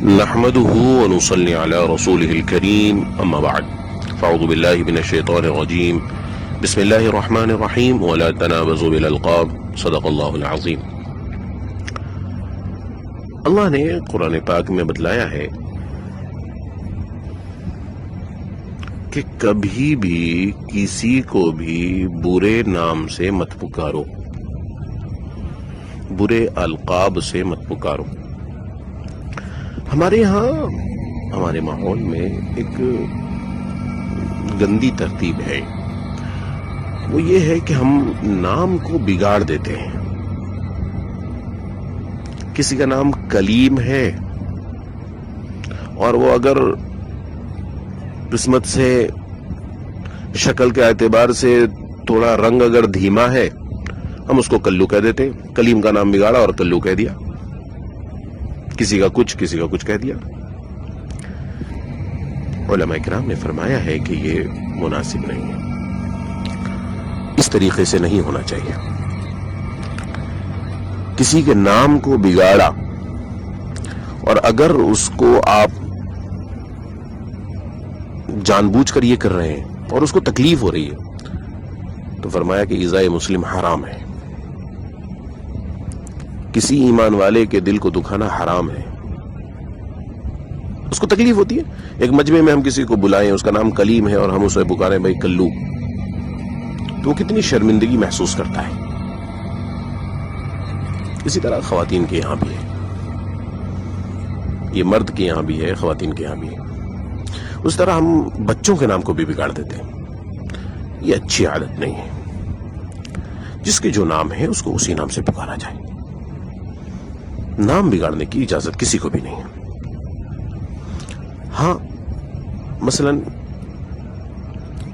نحمده ونصلي على رسوله الكريم اما بعد فاعوذ بالله من الشيطان الرجيم بسم الله الرحمن الرحيم ولا تنابزوا بالالقاب صدق اللہ العظیم۔ اللہ نے قرآن پاک میں بتلایا ہے کہ کبھی بھی کسی کو بھی برے نام سے مت پکارو، برے القاب سے مت پکارو۔ ہمارے ہاں ہمارے ماحول میں ایک گندی ترتیب ہے، وہ یہ ہے کہ ہم نام کو بگاڑ دیتے ہیں۔ کسی کا نام کلیم ہے اور وہ اگر قسمت سے شکل کے اعتبار سے تھوڑا رنگ اگر دھیما ہے، ہم اس کو کلو کہہ دیتے۔ کلیم کا نام بگاڑا اور کلو کہہ دیا، کسی کا کچھ کہہ دیا۔ علماء کرام نے فرمایا ہے کہ یہ مناسب نہیں ہے، اس طریقے سے نہیں ہونا چاہیے۔ کسی کے نام کو بگاڑا اور اگر اس کو آپ جان بوجھ کر یہ کر رہے ہیں اور اس کو تکلیف ہو رہی ہے تو فرمایا کہ ایذاء مسلم حرام ہے۔ کسی ایمان والے کے دل کو دکھانا حرام ہے، اس کو تکلیف ہوتی ہے۔ ایک مجمع میں ہم کسی کو بلائیں، اس کا نام کلیم ہے اور ہم اسے پکاریں بھائی کلو، تو وہ کتنی شرمندگی محسوس کرتا ہے۔ اسی طرح خواتین کے یہاں بھی ہے، یہ مرد کے یہاں بھی ہے، خواتین کے یہاں بھی ہے۔ اس طرح ہم بچوں کے نام کو بھی بگاڑ دیتے ہیں، یہ اچھی عادت نہیں ہے۔ جس کے جو نام ہے اس کو اسی نام سے پکارا جائے، نام بگاڑنے کی اجازت کسی کو بھی نہیں ہے۔ ہاں مثلا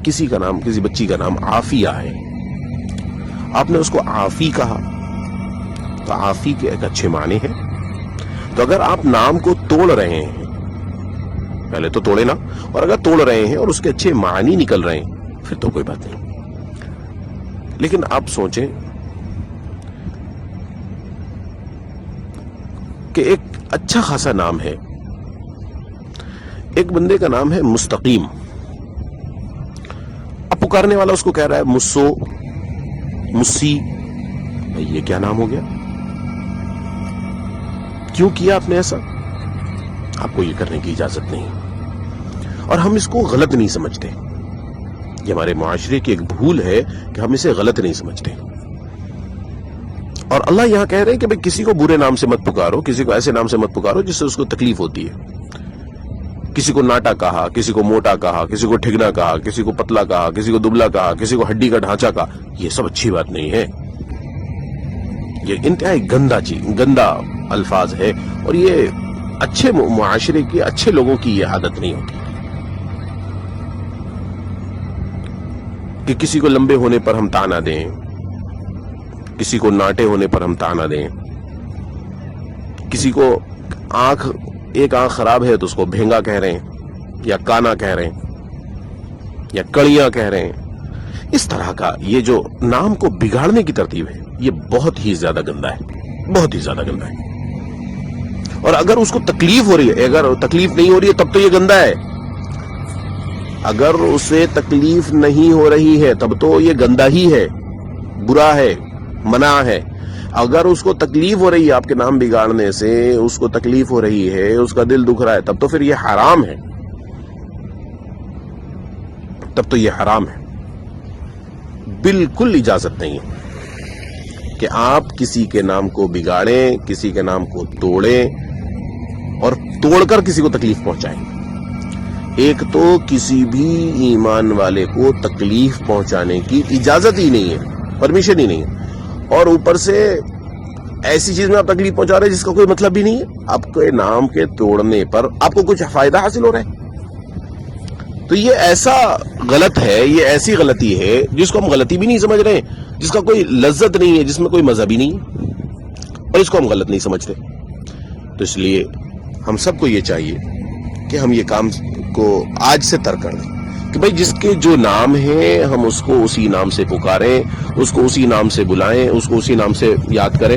کسی بچی کا نام عافیہ ہے، آپ نے اس کو عافی کہا تو عافی کے ایک اچھے معنی ہیں، تو اگر آپ نام کو توڑ رہے ہیں، پہلے تو توڑے نا، اور اگر توڑ رہے ہیں اور اس کے اچھے معنی نکل رہے ہیں پھر تو کوئی بات نہیں۔ لیکن آپ سوچیں کہ ایک اچھا خاصا نام ہے، ایک بندے کا نام ہے مستقیم، اب پکارنے والا اس کو کہہ رہا ہے مسو، مسی، یہ کیا نام ہو گیا؟ کیوں کیا آپ نے ایسا؟ آپ کو یہ کرنے کی اجازت نہیں، اور ہم اس کو غلط نہیں سمجھتے۔ یہ ہمارے معاشرے کی ایک بھول ہے کہ ہم اسے غلط نہیں سمجھتے، اور اللہ یہاں کہہ رہے ہیں کہ بھئی کسی کو برے نام سے مت پکارو، کسی کو ایسے نام سے مت پکارو جس سے اس کو تکلیف ہوتی ہے۔ کسی کو ناٹا کہا، کسی کو موٹا کہا، کسی کو ٹھگنا کہا، کسی کو پتلا کہا، کسی کو دبلا کہا، کسی کو ہڈی کا ڈھانچہ کہا، یہ سب اچھی بات نہیں ہے۔ یہ انتہائی گندا الفاظ ہے، اور یہ اچھے معاشرے کے اچھے لوگوں کی یہ عادت نہیں ہوتی کہ کسی کو لمبے ہونے پر ہم طعنہ دیں، کسی کو ناٹے ہونے پر ہم طعنہ دیں، کسی کو ایک آنکھ خراب ہے تو اس کو بھینگا کہہ رہے ہیں، یا کانا کہہ رہے ہیں، یا کڑیاں کہہ رہے ہیں۔ اس طرح کا یہ جو نام کو بگاڑنے کی ترتیب ہے یہ بہت ہی زیادہ گندا ہے، بہت ہی زیادہ گندا ہے۔ اور اگر اس کو تکلیف ہو رہی ہے، اگر تکلیف نہیں ہو رہی ہے تب تو یہ گندا ہے، اگر اسے تکلیف نہیں ہو رہی ہے تب تو یہ گندا ہی ہے، برا ہے، منع ہے۔ اگر اس کو تکلیف ہو رہی ہے آپ کے نام بگاڑنے سے، اس کو تکلیف ہو رہی ہے، اس کا دل دکھ رہا ہے، تب تو پھر یہ حرام ہے، تب تو یہ حرام ہے۔ بالکل اجازت نہیں ہے کہ آپ کسی کے نام کو بگاڑیں، کسی کے نام کو توڑیں اور توڑ کر کسی کو تکلیف پہنچائیں۔ ایک تو کسی بھی ایمان والے کو تکلیف پہنچانے کی اجازت ہی نہیں ہے، پرمیشن ہی نہیں ہے، اور اوپر سے ایسی چیز میں آپ تکلیف پہنچا رہے ہیں جس کا کوئی مطلب بھی نہیں ہے۔ آپ کے نام کے توڑنے پر آپ کو کچھ فائدہ حاصل ہو رہا ہے، تو یہ ایسا غلط ہے، یہ ایسی غلطی ہے جس کو ہم غلطی بھی نہیں سمجھ رہے ہیں، جس کا کوئی لذت نہیں ہے، جس میں کوئی مزہ بھی نہیں ہے، اور اس کو ہم غلط نہیں سمجھتے۔ تو اس لیے ہم سب کو یہ چاہیے کہ ہم یہ کام کو آج سے ترک کر دیں کہ بھائی جس کے جو نام ہے ہم اس کو اسی نام سے پکاریں، اس کو اسی نام سے بلائیں، اس کو اسی نام سے یاد کریں۔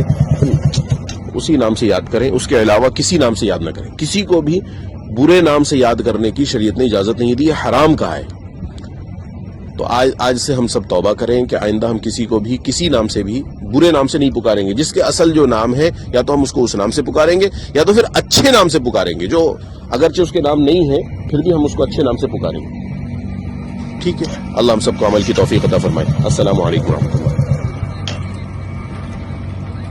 اسی نام سے یاد کریں، اس کے علاوہ کسی نام سے یاد نہ کریں. کسی کو بھی برے نام سے یاد کرنے کی شریعت نے اجازت نہیں دی، حرام کہا ہے. تو آج سے ہم سب توبہ کریں کہ آئندہ ہم کسی کو بھی کسی نام سے بھی برے نام سے نہیں پکاریں گے. جس کے اصل جو نام ہے یا تو ہم اس کو اس نام سے پکاریں گے یا تو پھر اچھے نام سے پکاریں گے، جو اگرچہ اس کے نام نہیں ہے پھر بھی ہم اس کو اچھے نام سے پکاریں گے. ٹھیک ہے، اللہ ہم سب کو عمل کی توفیق عطا فرمائے. السلام علیکم ورحمۃ اللہ.